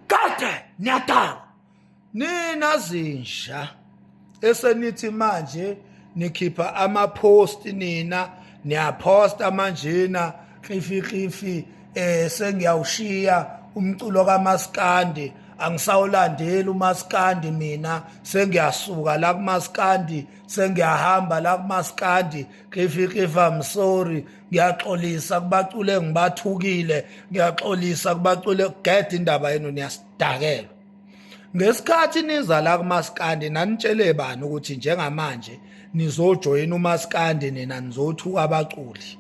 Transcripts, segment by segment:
kade niyadaba nina zinja esenithi manje nikhipha ama-post nina niyaphosta manjena klifi sengiyawushiya umculo kaMaskandi angisawulandeli uMaskandi mina sengiyasuka la kuMaskandi sengiyahamba la kuMaskandi klifi I'm sorry ngiyaxolisa kubacule ngibathukile ngiyaxolisa kubacule gede indaba yenu niyasidakela ngesikhathi niza la kuMaskandi nanitshele bani ukuthi njengamanje nizojoyina uMaskandi nina nizothuka abaculi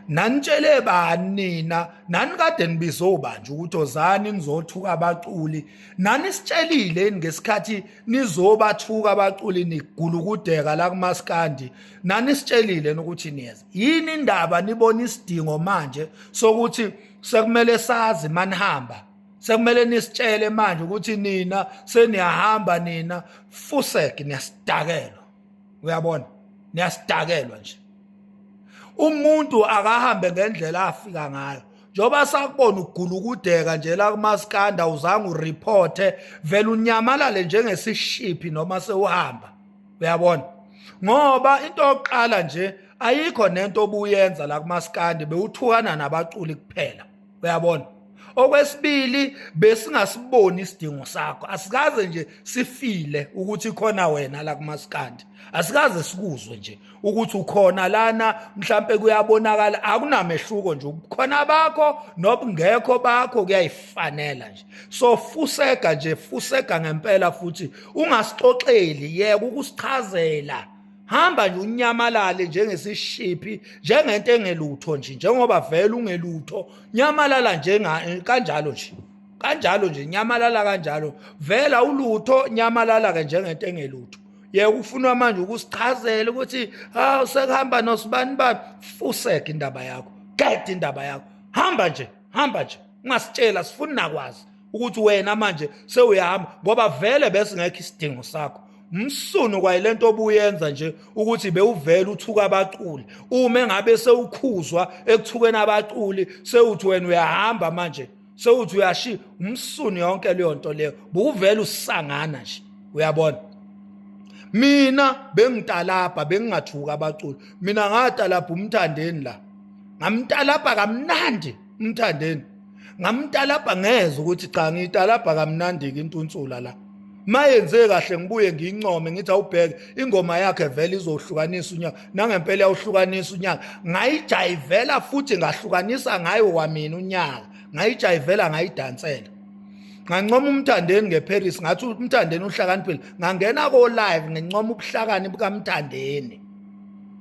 nanitshele bani nina nani kade nibizobanje ukuthi ozani nizothuka abaculi nani sitshelile ngesikhathi nizobathuka abaculi nigulukudeka la kuMaskandi nani sitshelile ukuthi niyeza yini indaba nibona isidingo manje sokuthi sekumele sazi manihamba sekumele nisitshele manje ukuthi nina seniyahamba nina fuseke niyasidakelwa uyabona niyasidakelwa nje umuntu akahambe ngendlela afika ngayo njoba sakubona ugulukudeka nje la kuMaskandi awuzange ureporte vele unyamalale njengesishiphi noma sewuhamba uyabona ngoba into yokuqala nje ayikho nento obuyenza la kuMaskandi bewuthukana nabaculi kuphela uyabona okwesibili besingasiboni isidingo sakho asikaze nje sifile ukuthi khona wena la kuMaskandi asikaze sikuzwe nje ukuthi ukhona lana mhlambe kuyabonakala akunamehluko nje ukhona bakho nobungekho bakho kuyayifanela nje so fuseka ngempela futhi ungasixoxeli yeke ukusichazela hamba nje unyamalale njengesishiphi njengento engelutho nje njengoba vele ungelutho nyamalala kanjalo nje nyamalala kanjalo vela ulutho nyamalala ke njengento engelutho yeke ufuna manje ukusichazela ukuthi sekuhamba nosibani fuseke indaba yakho gede indaba yakho hamba nje ungasitshela sifuna nakwazi ukuthi wena manje sewuyahamba ngoba vele bese ngekho isidingo sakho umsunu kwayilento obuyenza nje ukuthi bewuvela uthuka abaculi uma engabe sewukhuzwa ekuthukeni abaculi sewuthi wena uyahamba manje sewuthi uyashi umsunu yonke leyo nto leyo buvela usangana nje uyabona mina bengitalapha bengingathuka abaculi mina ngatalapha umthandeni la ngamtalapha kamnandi umthandeni ngamtalapha ngeze ukuthi cha ngitalapha kamnandi intunsula la mayenze kahle ngibuye ngiyincome ngithi awubheke ingoma yakhe vele izohlukanisa unyaka nangempela yahlukanisa unyaka ngayijayivela futhi ngahlukanisa ngayo wamina unyaka ngayijayivela ngayidansela ngancoma umthandeni ngeParis ngathi umthandeni uhlakaniphile ngangena ko live ngincoma ubuhlakani bukaMthandeni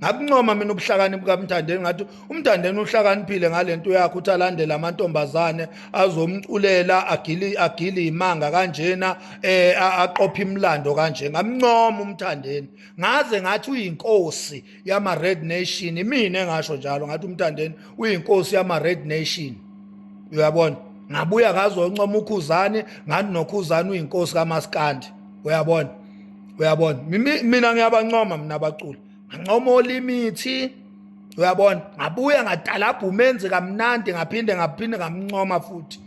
ngakuncoma mina ubuhlakani bukaMthandeni ngathi umthandeni uhlakaniphile ngalento yakhe uthi alandela amantombazane azomculela agili imanga kanjena aqopha imlando kanje ngamncoma umthandeni ngaze ngathi uyinkosi yama Red Nation mina engasho njalo ngathi umthandeni uyinkosi yama Red Nation uyabona ngabuya ngazoncoma uKhuzani ngathi noKhuzani uyinkosi kaMaskandi uyabona mina ngiyabancoma mina abaculi ngancoma olimithi uyabona ngabuya ngatalapha umenzi kamnandi ngaphinde ngamncoma futhi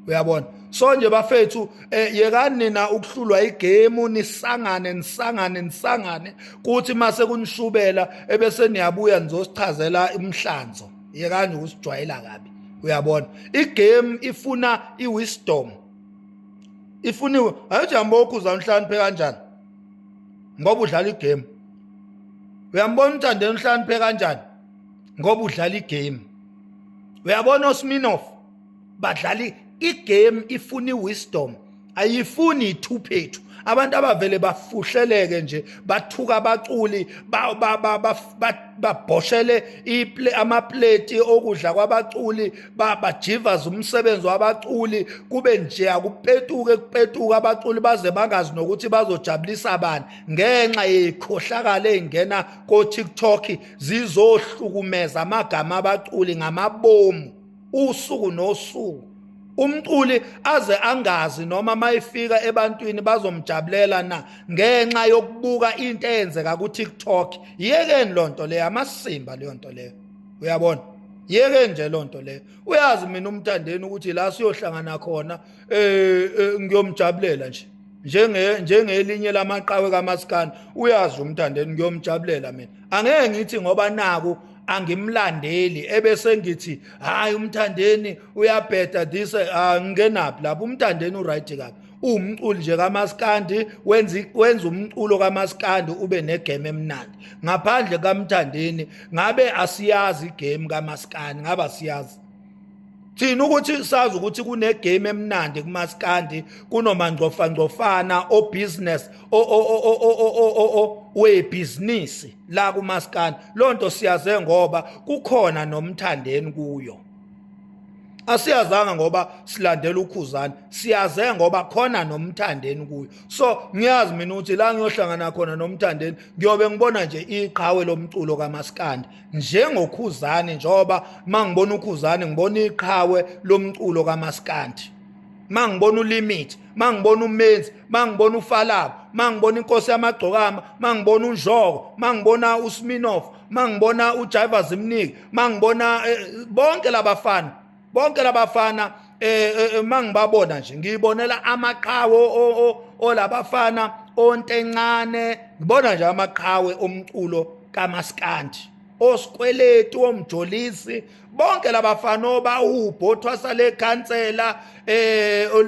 uyabona so nje bafethu yekani nina ukuhlulwa igame nisangane kuthi mase kunishubela ebese niyabuya nizosichazela imhlanzo yekani ukusijwayela kabi uyabona igame ifuna iwisdom ifuna ayijambo uKhuzani uhlakaniphe kanjani ngoba udlala igame uyambona umthandeni uhlakaniphe kanjani ngoba udlala igame uyabona uSminoff badlali igame ifuna iwisdom ayifuni ithuphethu abantu abavele bafuhleleke nje bathuka abaculi babhoshele amaplate okudla kwabaculi bajivaza umsebenzi wabaculi kube nje akupetuka abaculi baze bangazi nokuthi bazojabulisa abantu ngenxa yekhohlakala engena ko TikTok zizohlukumeza amagama abaculi ngamabomu usuku nosuku umculi aze angazi noma mayifika ebantwini bazomjabulela na ngenxa yokubuka into eyenzeka ku TikTok yekeni lonto leyo amasimba leyo nto leyo uyabona yeke nje lonto leyo uyazi mina uMthandeni ukuthi la siyohlangana khona ngiyomjabulela nje njengelinye lamaqhawe kaMaskandi uyazi uMthandeni ngiyomjabulela mina angeke ngithi ngoba naku angimlandeli ebese ngithi hayi uMthandeni uyabheda this ngingenaphi lapho uMthandeni uright kabi umculo nje kaMaskandi wenza umculo kaMaskandi ube negame emnandi ngaphandle kaMthandeni ngabe asiyazi igame kaMaskandi ngaba siyazi thina ukuthi sazi ukuthi kune game emnandi kuMaskandi kunomangcofana o business we business la kuMaskandi lonto siyaze ngoba kukhona noMthandeni kuyo asiyazanga ngoba silandela uKhuzani siyaze ngoba khona noMthandeni kuyo so ngiyazi mina ukuthi la ngiyohlangana khona noMthandeni ngiyobe ngibona nje iqhawe lomculo kaMaskandi njengoKhuzani njoba mangibona uKhuzani ngibona iqhawe lomculo kaMaskandi mangibona uLimit mangibona uMenzi mangibona uFalabo mangibona inkosi yamagcokama mangibona uNjoko mangibona uSminoff mangibona uJaiva Zimniki mangibona bonke labafana mangibabona nje ngiyibonela amaqhawe olabafana ontencane ngibona nje amaqhawe omculo kaMaskandi osikweletu omjolisi bonke labafana obawubhothwasa lekhansela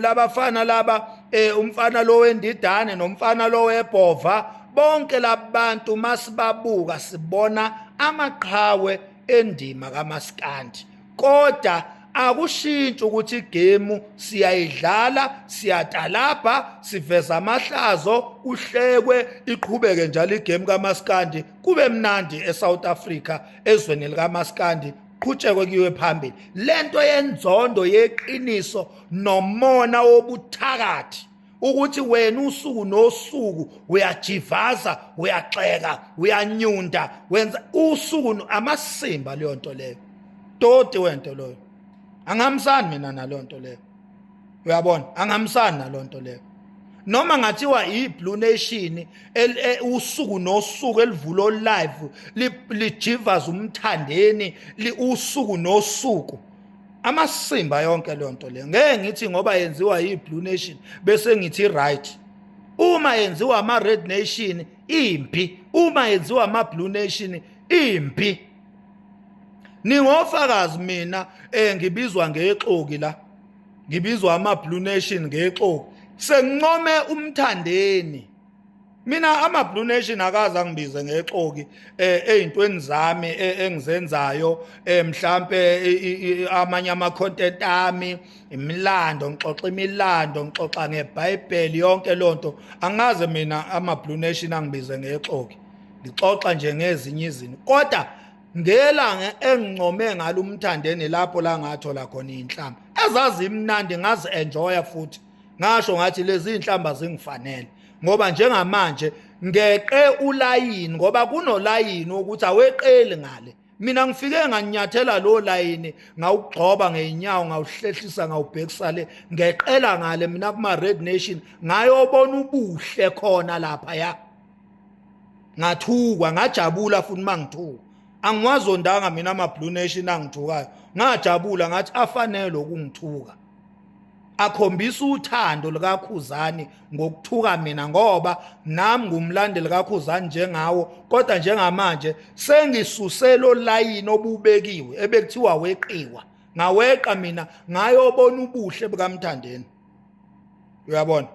labafana laba umfana lo wendidane nomfana lo webhova bonke labantu masibabuka sibona amaqhawe endima kaMaskandi kodwa akushintshi ukuthi igame siyayidlala siyatalapha siveza amahlazo uhlekwe iqhubeke njalo igame kaMaskandi kube mnandi eSouth Africa ezweni likaMaskandi qhutshekwe kiwe phambili lento yenzondo yeqiniso nomona wobuthakathi ukuthi wena usuku nosuku uyajivaza uyaxeka uyanyunda wenza usuku amasimba leyo nto leyo toti wento loyo angamsani mina nalonto leyo uyabona angamsani nalonto leyo noma ngathiwa iBlue Nation usuku nosuku elivulo live lijivaza uMthandeni usuku nosuku amasimba yonke lonto leyo ngeke ngithi ngoba yenziwa iBlue Nation bese ngithi right uma yenziwa ama Red Nation impi uma yenziwa ama Blue Nation impi ningofakazi mina ngibizwa ngexoki la ngibizwa ama Blue Nation ngexoki sengincome uMthandeni mina ama Blue Nation akaza ngibize ngexoki ezintweni zami engizenzayo mhlambe amanye ama content ami imilando ngixoxa imilando ngixoxa ngeBhayibheli yonke lonto angaze mina ama Blue Nation angibize ngexoki ngixoxa nje ngezinye izinto kodwa ngelanga engincome ngalo uMthandeni lapho la ngathola khona inhlamba ezazi imnandi ngazi enjoya futhi ngasho ngathi lezi inhlamba zingifanele ngoba njengamanje ngeqe ulayini ngoba kunolayini ukuthi aweqeli ngale mina ngifike nganyathela lo layini ngawugcoba ngeinyawo ngawuhlehlisa ngawubhekisa le ngeqela ngale mina kuma Red Nation ngayobona ubuhle khona lapha ya ngathukwa ngajabula futhi mangithuka angiwazondanga mina ama Blue Nation angithukayo ngajabula ngathi afanele ukungithuka akhombisa uthando likaKhuzani ngokuthuka mina ngoba nami ngumlandeli kaKhuzani njengawo kodwa njengamanje sengisuselo layini obubekiwe ebekuthiwa weqiwa ngaweqa mina ngayobona ubuhle bukaMthandeni uyabona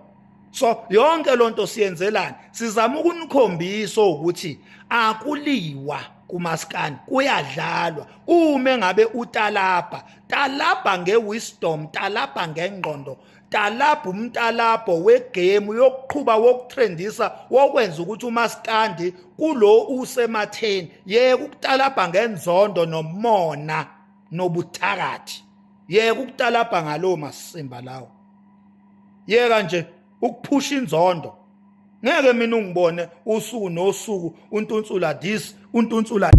so yonke lonto siyenzelana sizama ukunikhombisa ukuthi akuliwa kuMaskandi kuyadlalwa uma ngabe talapha ngewisdom talapha ngengqondo talapha umtalapho wegame yokuqhuba wokutrendisa wokwenza ukuthi uMaskandi kulo usematheni yeke ukutalapha ngenzondo nomona nobuthakathi yeke ukutalapha ngalo masimba lawo yeka nje ukuphusha inzondo ngeke mina ungibone usuku nosuku untuntsula this untuntsula